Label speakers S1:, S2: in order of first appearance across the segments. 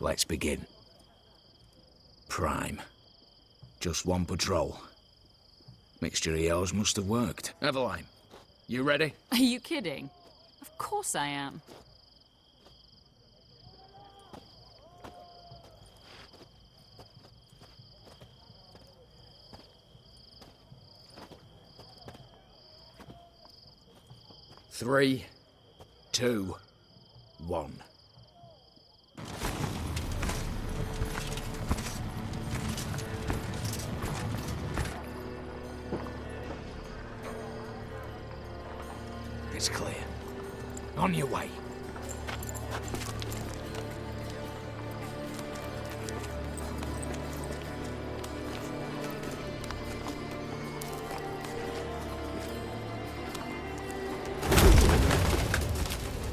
S1: Let's begin. Prime. Just one patrol. Mixture of yours must have worked. Eveline, you ready?
S2: Are you kidding? Of course I am.
S1: Three, two, one. It's clear. On your way.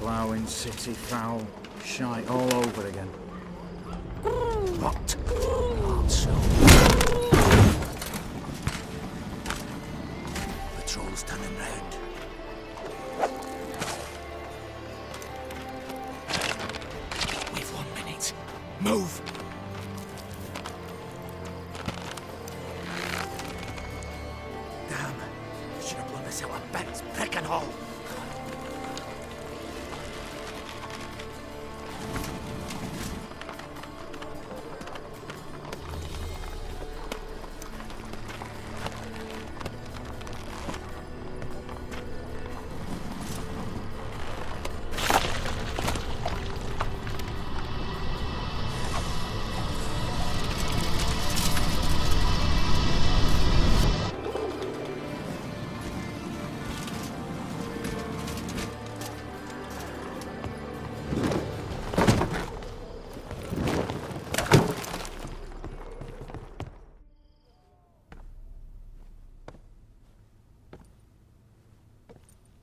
S3: Ploughing, city, foul, shite all over again.
S1: What? Also. Patrol's turning round. We've 1 minute. Move! Damn. Should have blown us out of Ben's prick and all.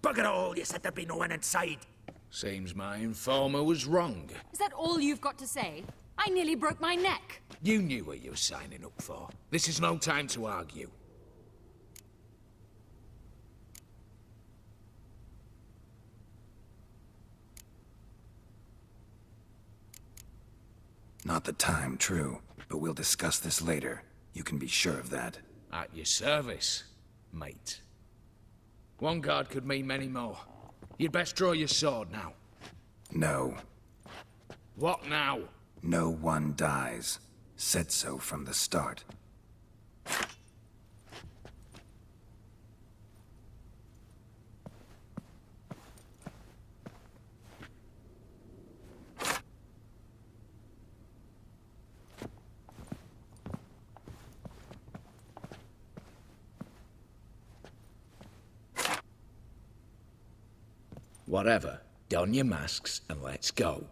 S1: Bugger all, you said there'd be no one inside. Seems my informer was wrong.
S2: Is that all you've got to say? I nearly broke my neck.
S1: You knew what you were signing up for. This is no time to argue.
S4: Not the time, true. But we'll discuss this later. You can be sure of that.
S1: At your service, mate. One guard could mean many more. You'd best draw your sword now.
S4: No.
S1: What now?
S4: No one dies. Said so from the start.
S1: Whatever. Don your masks and let's go.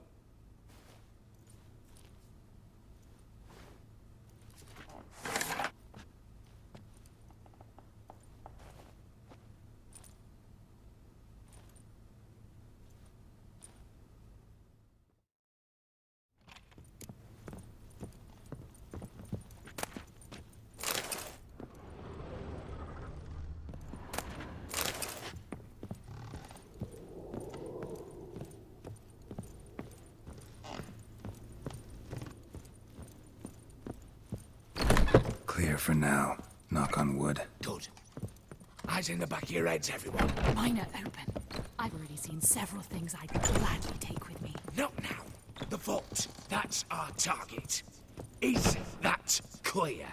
S4: Clear for now. Knock on wood.
S1: Good. Eyes in the back of your heads, everyone.
S2: Mine are open. I've already seen several things I'd gladly take with me.
S1: Not now. The vault. That's our target. Is that clear?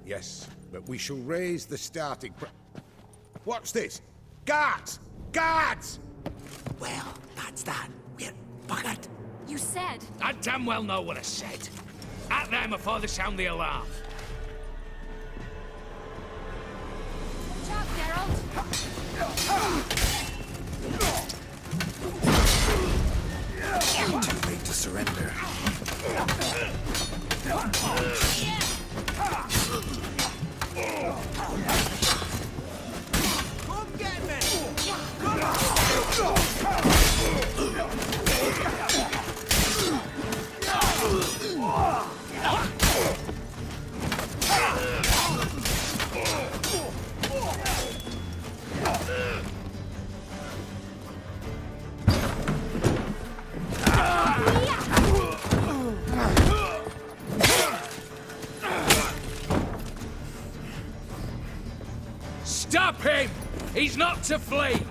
S5: Yes, but we shall raise the starting What's this? Guards! Guards!
S1: Well, that's that. We're buggered.
S2: You said...
S1: I damn well know what I said. At them before they sound the alarm.
S2: Watch out, Geralt!
S4: Too late to surrender.
S5: Come get me! Come on!
S1: He's not to flee!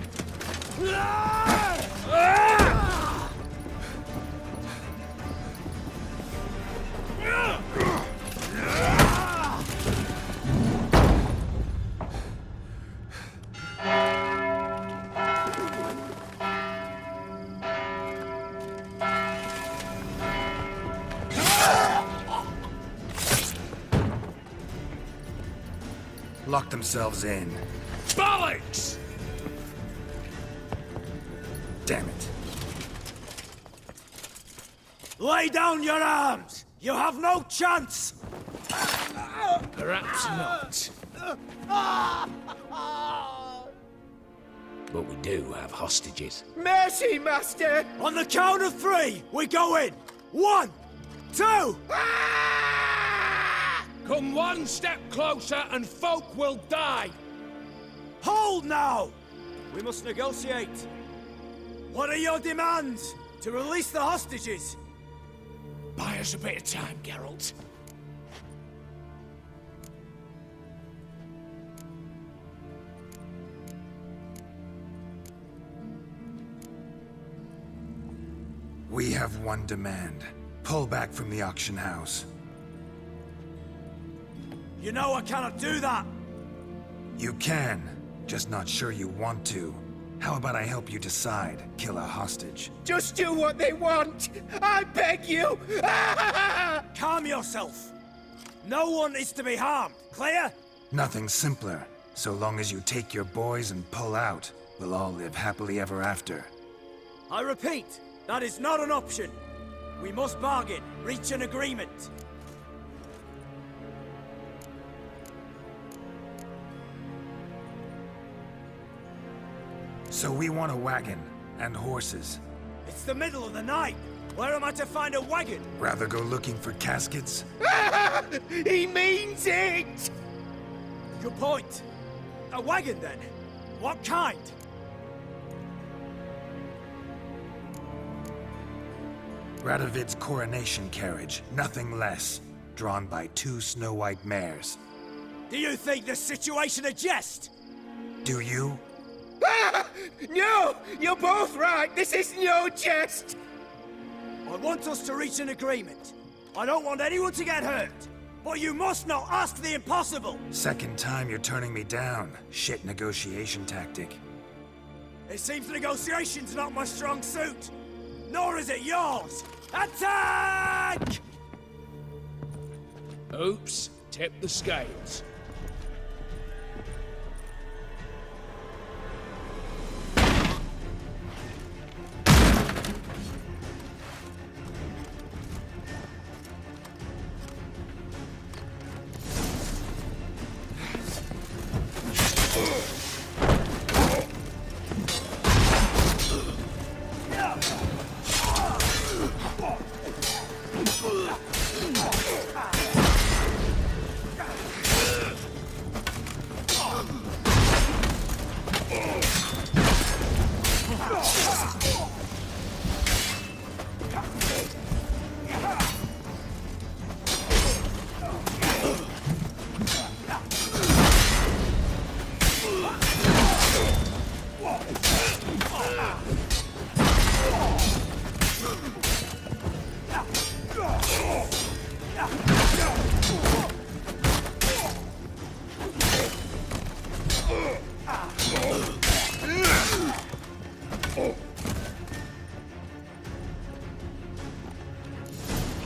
S4: Lock themselves in.
S1: Bollocks!
S4: Damn it.
S6: Lay down your arms! You have no chance!
S1: Perhaps not. But we do have hostages.
S6: Mercy, Master! On the count of 3, we go in! 1, 2...
S1: Come one step closer and folk will die!
S6: Hold now! We must negotiate. What are your demands? To release the hostages?
S1: Buy us a bit of time, Geralt.
S4: We have one demand. Pull back from the auction house.
S6: You know I cannot do that!
S4: You can, just not sure you want to. How about I help you decide? Kill a hostage.
S6: Just do what they want! I beg you! Calm yourself! No one is to be harmed, clear?
S4: Nothing simpler. So long as you take your boys and pull out, we'll all live happily ever after.
S6: I repeat, that is not an option. We must bargain, reach an agreement.
S4: So we want a wagon, and horses.
S6: It's the middle of the night. Where am I to find a wagon?
S4: Rather go looking for caskets?
S6: He means it! Good point. A wagon, then? What kind?
S4: Radovid's coronation carriage, nothing less. Drawn by 2 snow-white mares.
S6: Do you think the situation a jest?
S4: Do you?
S6: No! You're both right! This is no jest! I want us to reach an agreement. I don't want anyone to get hurt. But you must not ask the impossible!
S4: Second time you're turning me down. Shit negotiation tactic.
S6: It seems negotiation's not my strong suit. Nor is it yours! Attack!
S1: Oops, tip the scales.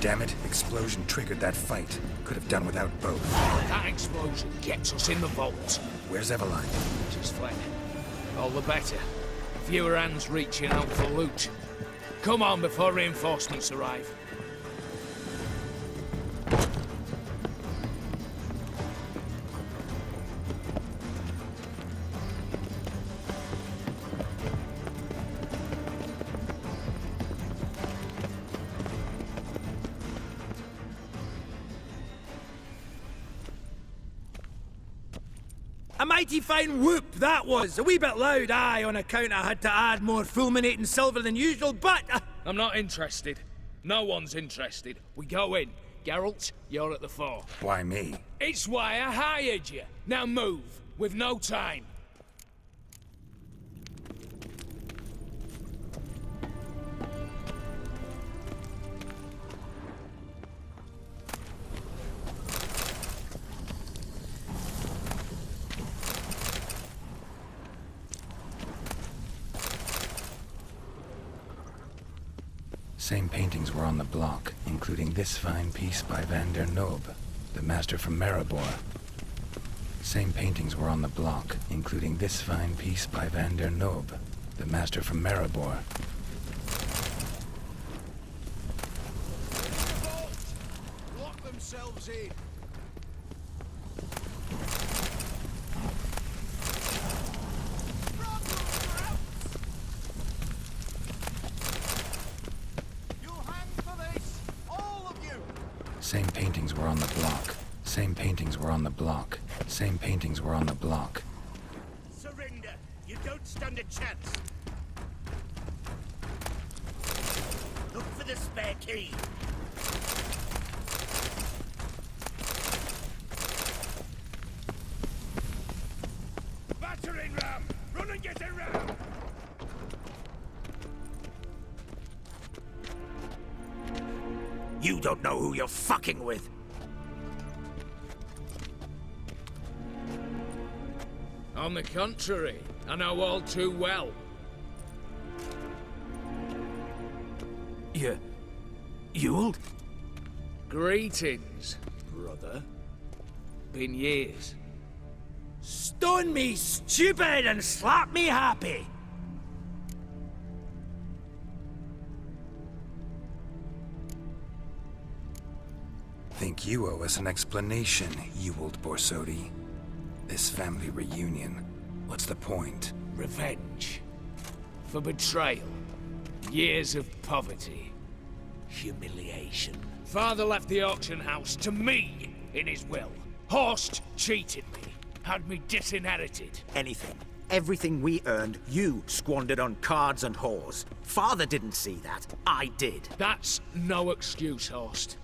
S4: Damn it, explosion triggered that fight. Could have done without both.
S1: That explosion gets us in the vault.
S4: Where's Eveline?
S1: She's fled. All the better. Fewer hands reaching out for loot. Come on before reinforcements arrive.
S6: A mighty fine whoop that was. A wee bit loud, aye, on account I had to add more fulminating silver than usual, but...
S1: I'm not interested. No one's interested. We go in. Geralt, you're at the fore.
S4: Why me?
S1: It's why I hired you. Now move. We've no time.
S4: Same paintings were on the block, including this fine piece by Van der Noob, the master from Maribor. Same paintings were on the block, including this fine piece by Van der Noob, the master from Maribor.
S1: Lock themselves in.
S4: Same paintings were on the block. Same paintings were on the block. Same paintings were on the block.
S6: Surrender. You don't stand a chance. Look for the spare key. Battering ram! Run and get a ram! You don't know who you're fucking with.
S1: On the contrary, I know all too well.
S6: Ewald?
S1: Greetings, brother. Been years.
S6: Stone me stupid and slap me happy!
S4: Think you owe us an explanation, Ewald Borsodi. This family reunion, what's the point?
S1: Revenge. For betrayal. Years of poverty. Humiliation. Father left the auction house to me in his will. Horst cheated me. Had me disinherited.
S6: Anything. Everything we earned, you squandered on cards and whores. Father didn't see that. I did.
S1: That's no excuse, Horst.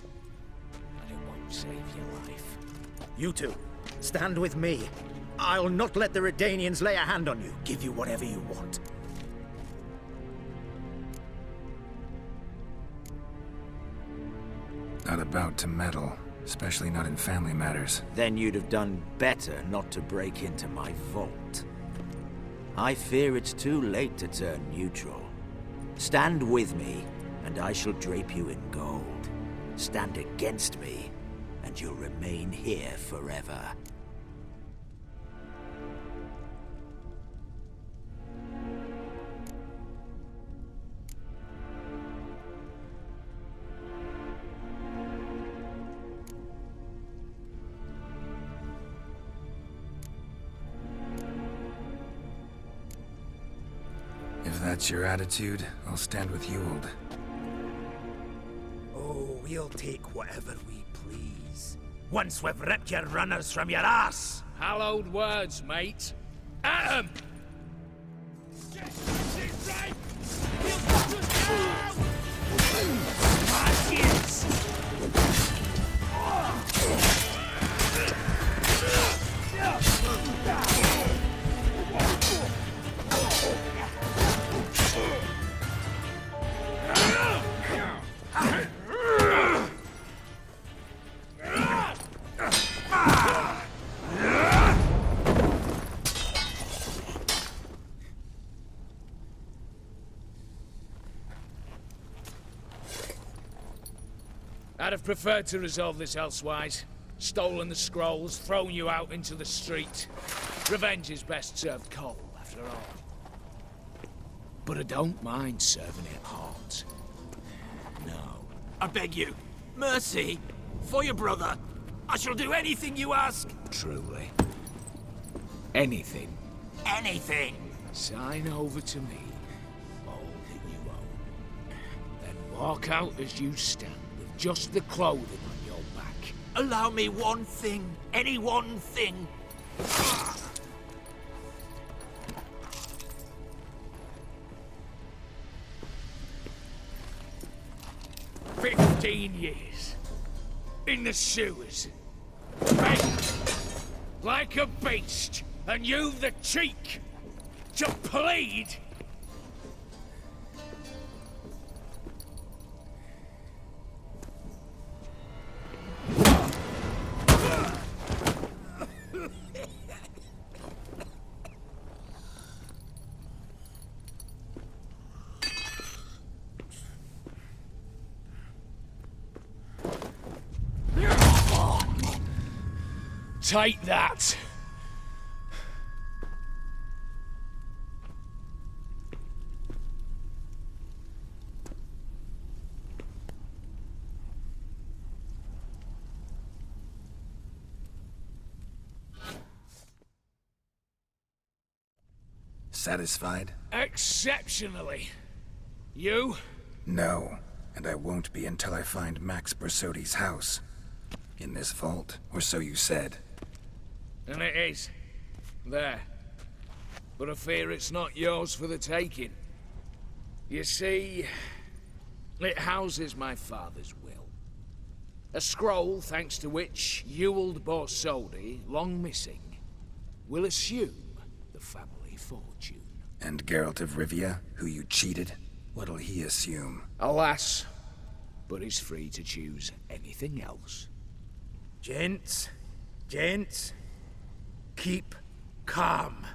S1: And it won't save your life.
S6: You two, stand with me. I'll not let the Redanians lay a hand on you. Give you whatever you want.
S4: Not about to meddle, especially not in family matters.
S6: Then you'd have done better not to break into my vault. I fear it's too late to turn neutral. Stand with me, and I shall drape you in gold. Stand against me, and you'll remain here forever.
S4: If that's your attitude, I'll stand with Ewald.
S6: Oh, we'll take whatever we please. Once we've ripped your runners from your ass!
S1: Hallowed words, mate. At 'em! I'd have preferred to resolve this elsewise. Stolen the scrolls, thrown you out into the street. Revenge is best served cold, after all. But I don't mind serving it hot. No.
S6: I beg you, mercy, for your brother. I shall do anything you ask.
S1: Truly. Anything.
S6: Anything.
S1: Sign over to me all that you own. Then walk out as you stand with just the clothing on your back.
S6: Allow me one thing. Any one thing.
S1: 15 years. In the sewers. Begged. Like a beast. And you've the cheek to plead. Take that.
S4: Satisfied?
S1: Exceptionally. You?
S4: No, and I won't be until I find Max Bersodi's house. In this vault, or so you said.
S1: And it is. There. But I fear it's not yours for the taking. You see, it houses my father's will. A scroll thanks to which Ewald Borsodi, long missing, will assume the family fortune.
S4: And Geralt of Rivia, who you cheated, what'll he assume?
S1: Alas, but he's free to choose anything else.
S6: Gents, keep calm.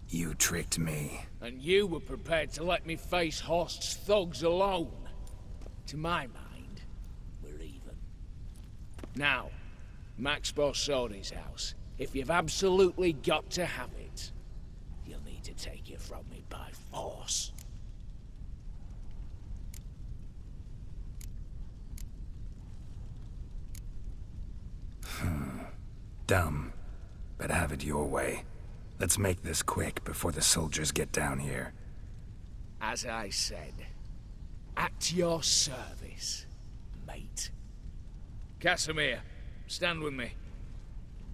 S4: You tricked me.
S1: And you were prepared to let me face Horst's thugs alone. To my mind, we're even. Now, Max Borsodi's house. If you've absolutely got to have it, you'll need to take it from me by force.
S4: Dumb, but have it your way. Let's make this quick before the soldiers get down here.
S1: As I said, at your service, mate. Casimir, stand with me.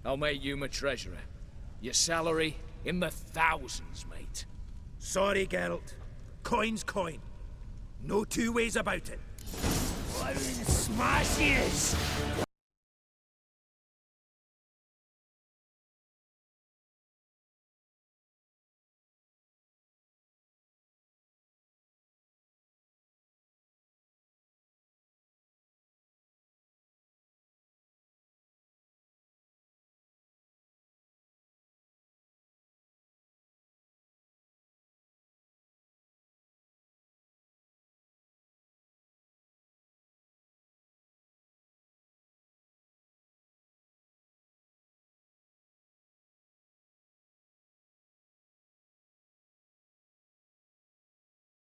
S1: I'll make you my treasurer. Your salary in the thousands, mate.
S6: Sorry, Geralt. Coin's coin. No two ways about it. Smash ears!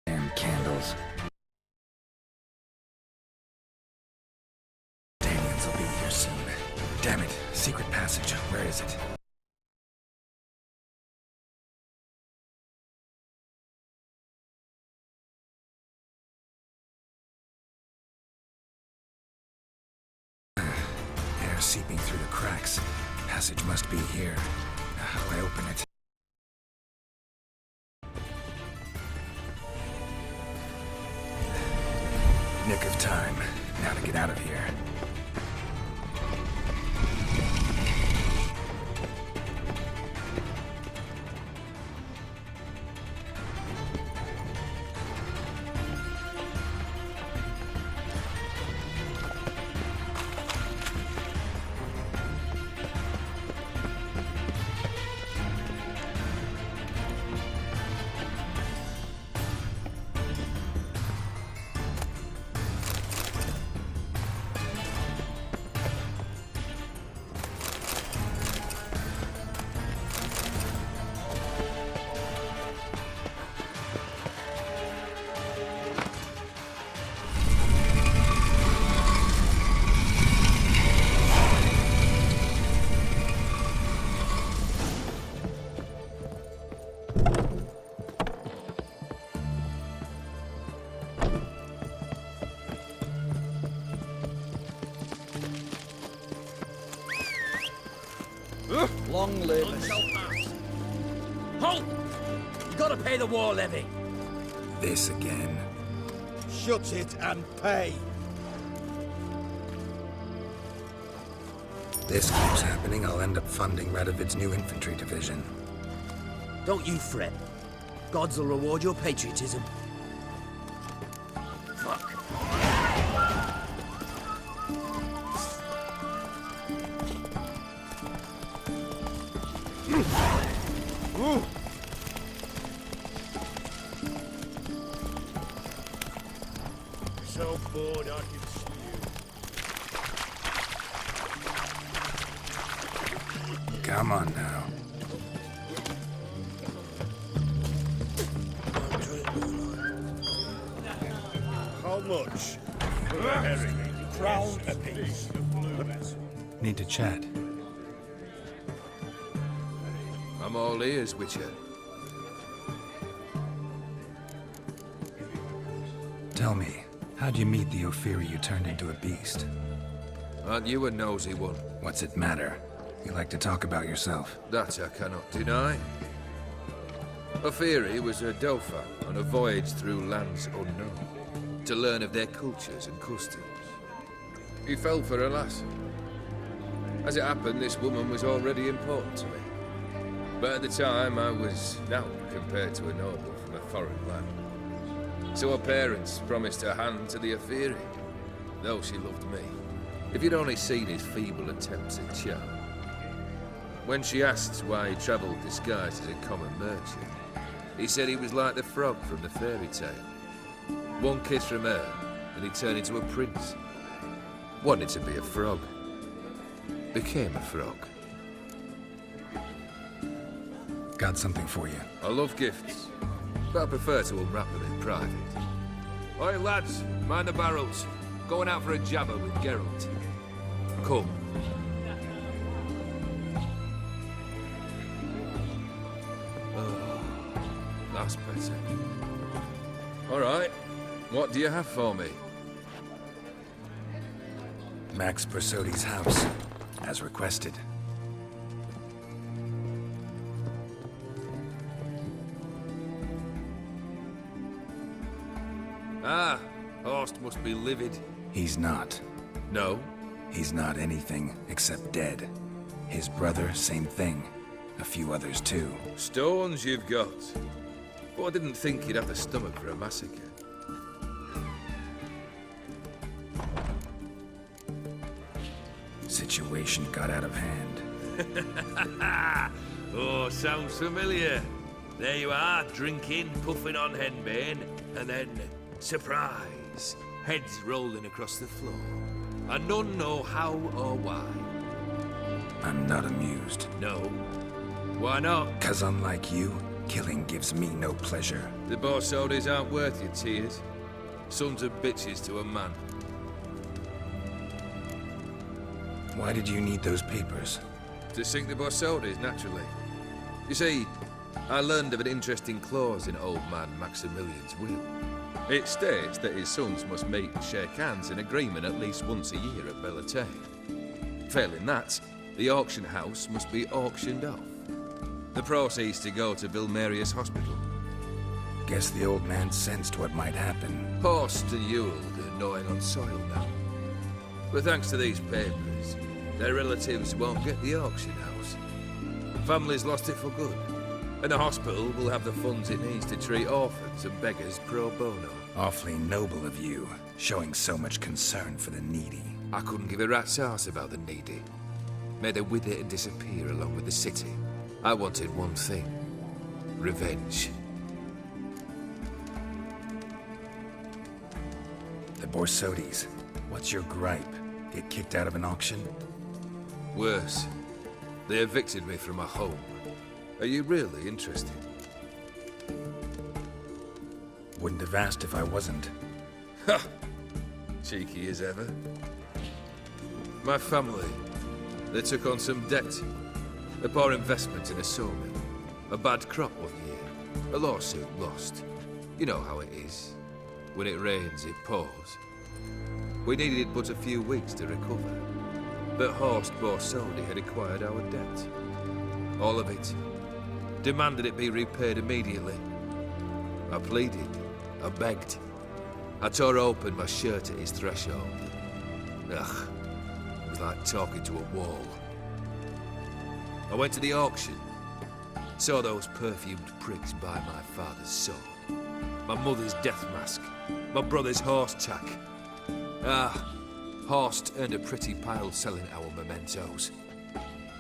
S4: Damn candles. Daniels will be here soon. Damn it, secret passage. Where is it? Air seeping through the cracks. Passage must be here. Now how do I open it? Nick of time. Now to get out of here.
S6: Long live us. Halt! You gotta pay the war levy.
S4: This again.
S5: Shut it and pay.
S4: This keeps happening, I'll end up funding Radovid's new infantry division.
S6: Don't you fret. Gods will reward your patriotism. Fuck.
S1: So bored I can see you.
S4: Come on now.
S5: How much? For a herring.
S6: Crown apiece.
S4: Need to chat.
S7: I'm all ears, Witcher.
S4: Tell me, how'd you meet the Ophiri you turned into a beast?
S7: Aren't you a nosy one?
S4: What's it matter? You like to talk about yourself.
S7: That I cannot deny. Ophiri was a Dauphin on a voyage through lands unknown, to learn of their cultures and customs. He fell for a lass. As it happened, this woman was already important to me. But at the time, I was naught compared to a noble from a foreign land. So her parents promised her hand to the Ophiri, though she loved me. If you'd only seen his feeble attempts at charm. When she asked why he travelled disguised as a common merchant, he said he was like the frog from the fairy tale. One kiss from her, and he turned into a prince. Wanted to be a frog. Became a frog.
S4: Got something for you.
S7: I love gifts, but I prefer to unwrap them in private. Oi, lads, mind the barrels. Going out for a jabber with Geralt. Come. Oh, that's better. All right, what do you have for me?
S4: Max Bersodi's house, as requested.
S7: Ah, Horst must be livid.
S4: He's not.
S7: No?
S4: He's not anything except dead. His brother, same thing. A few others too.
S7: Stones you've got. But I didn't think you'd have the stomach for a massacre.
S4: Situation got out of hand.
S7: Oh, sounds familiar. There you are, drinking, puffing on henbane, and then, surprise, heads rolling across the floor. And none know how or why.
S4: I'm not amused.
S7: No. Why not?
S4: 'Cause unlike you, killing gives me no pleasure.
S7: The Borsodis aren't worth your tears. Sons of bitches to a man.
S4: Why did you need those papers?
S7: To sink the Borsodis, naturally. You see, I learned of an interesting clause in old man Maximilian's will. It states that his sons must meet and shake hands in agreement at least once a year at Bellatane. Failing that, the auction house must be auctioned off. The proceeds to go to Vilmerius Hospital.
S4: Guess the old man sensed what might happen.
S7: Horst and Ewald are gnawing on soil now. But thanks to these papers, their relatives won't get the auction house. Families lost it for good. And the hospital will have the funds it needs to treat orphans and beggars pro bono.
S4: Awfully noble of you, showing so much concern for the needy.
S7: I couldn't give a rat's ass about the needy. May they wither and disappear along with the city. I wanted one thing. Revenge.
S4: The Borsodis. What's your gripe? Get kicked out of an auction?
S7: Worse. They evicted me from my home. Are you really interested?
S4: Wouldn't have asked if I wasn't.
S7: Ha! Cheeky as ever. My family, they took on some debt. A poor investment in a sawmill. A bad crop one year. A lawsuit lost. You know how it is. When it rains, it pours. We needed but a few weeks to recover. But Horst Borsodi had acquired our debt. All of it. Demanded it be repaid immediately. I pleaded. I begged. I tore open my shirt at his threshold. Ugh. It was like talking to a wall. I went to the auction. Saw those perfumed pricks buy my father's sword. My mother's death mask. My brother's horse tack. Ah, Horst earned a pretty pile selling our mementos.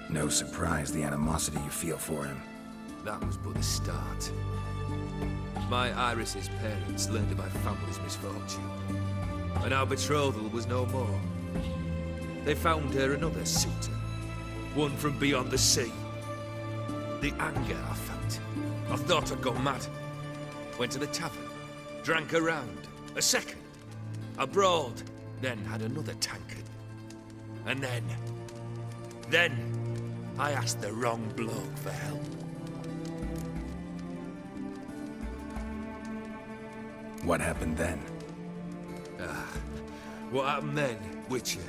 S4: No surprise the animosity you feel for him.
S7: That was but the start. My Iris's parents learned of my family's misfortune, and our betrothal was no more. They found her another suitor, One from beyond the sea. The anger I felt. I thought I'd gone mad. Went to the tavern. Drank a round. A second. Abroad. Then had another tankard. And then, I asked the wrong bloke for help.
S4: What happened then?
S7: What happened then, Witcher,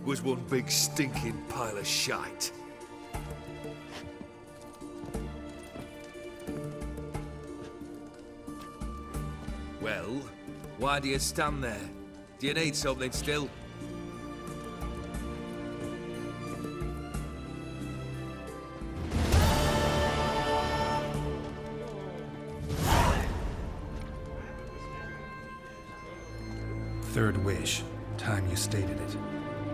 S7: was one big stinking pile of shite. Well, why do you stand there? Do you need something still?
S4: Third wish. Time you stated it.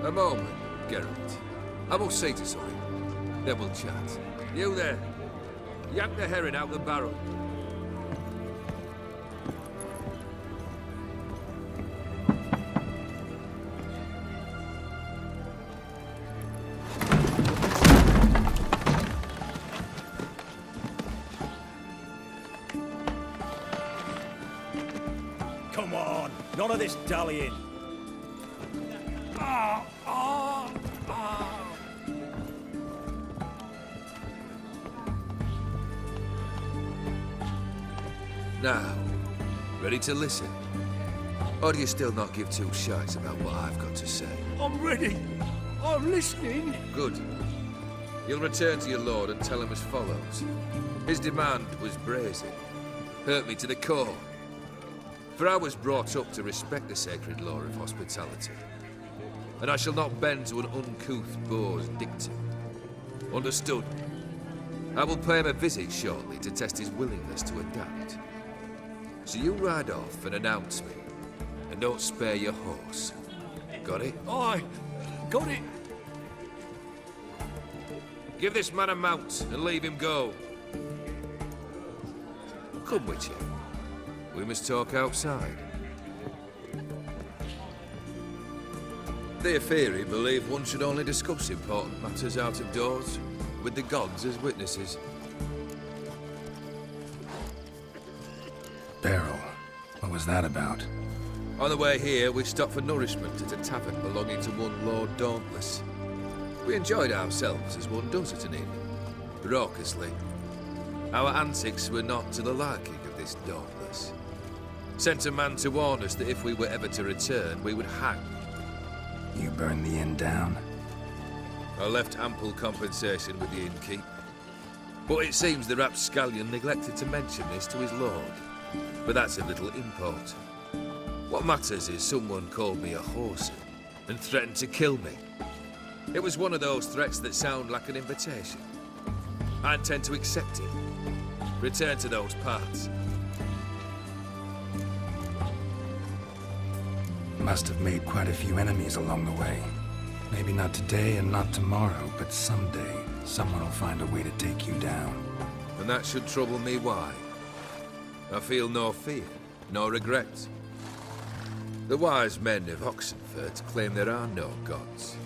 S7: A moment, Geralt. I must say to something. Then we'll chat. You there. Yank the herring out the barrel.
S6: Come on, none of this dallying.
S7: Now, ready to listen? Or do you still not give two shites about what I've got to say?
S6: I'm ready. I'm listening.
S7: Good. You'll return to your lord and tell him as follows. His demand was brazen. Hurt me to the core. For I was brought up to respect the sacred law of hospitality. And I shall not bend to an uncouth boor's dictum. Understood? I will pay him a visit shortly to test his willingness to adapt. So you ride off and announce me. And don't spare your horse. Got it?
S6: Aye, got it.
S7: Give this man a mount and leave him go. Come, Witcher. We must talk outside. Theophary believed one should only discuss important matters out of doors, with the gods as witnesses.
S4: Barrel. What was that about?
S7: On the way here, we stopped for nourishment at a tavern belonging to one Lord Dauntless. We enjoyed ourselves as one does at an inn, raucously. Our antics were not to the liking of this Dauntless. Sent a man to warn us that if we were ever to return, we would hang.
S4: You burned the inn down?
S7: I left ample compensation with the innkeep. But it seems the rapscallion neglected to mention this to his lord. But that's of little import. What matters is someone called me a whoreson and threatened to kill me. It was one of those threats that sound like an invitation. I intend to accept it. Return to those parts.
S4: Must have made quite a few enemies along the way. Maybe not today and not tomorrow, but someday, someone will find a way to take you down.
S7: And that should trouble me why? I feel no fear, no regret. The wise men of Oxenfurt claim there are no gods.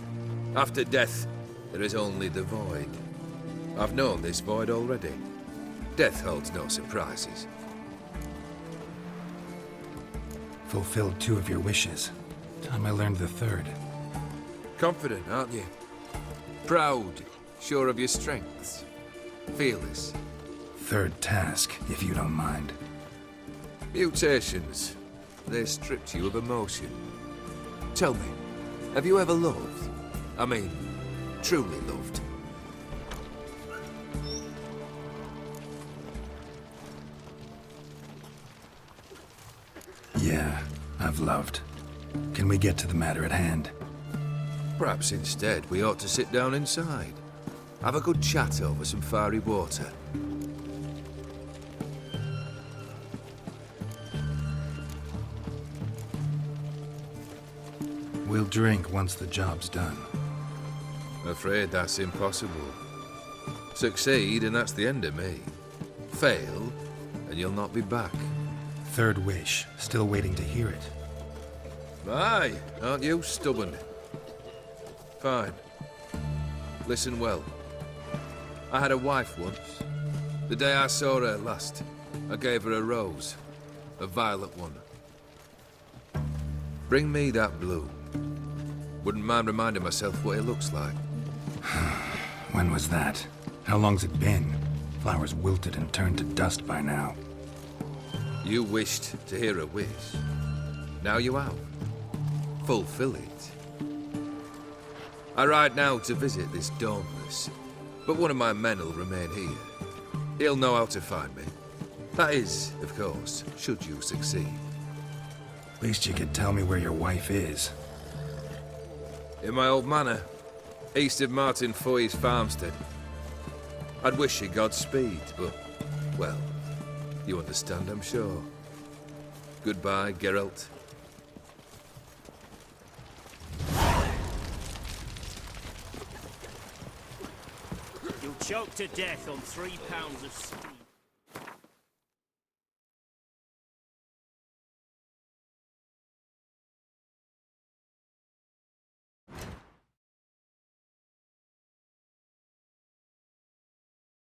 S7: After death, there is only the void. I've known this void already. Death holds no surprises.
S4: Fulfilled 2 of your wishes. Time I learned the 3rd.
S7: Confident, aren't you? Proud, sure of your strengths. Fearless.
S4: 3rd task, if you don't mind.
S7: Mutations. They stripped you of emotion. Tell me, have you ever loved? I mean, truly loved?
S4: Yeah, I've loved. Can we get to the matter at hand?
S7: Perhaps instead we ought to sit down inside. Have a good chat over some fiery water.
S4: We'll drink once the job's done.
S7: Afraid that's impossible. Succeed and that's the end of me. Fail and you'll not be back.
S4: 3rd wish. Still waiting to hear it.
S7: Aye, aren't you stubborn? Fine. Listen well. I had a wife once. The day I saw her last, I gave her a rose. A violet one. Bring me that blue. Wouldn't mind reminding myself what it looks like.
S4: When was that? How long's it been? Flowers wilted and turned to dust by now.
S7: You wished to hear a wish. Now you have. Fulfill it. I ride now to visit this Dauntless, but one of my men will remain here. He'll know how to find me. That is, of course, should you succeed.
S4: Least you could tell me where your wife is.
S7: In my old manor, east of Martin Foy's farmstead. I'd wish you Godspeed, but, well, you understand, I'm sure. Goodbye, Geralt.
S6: You'll choke to death on 3 pounds of steam.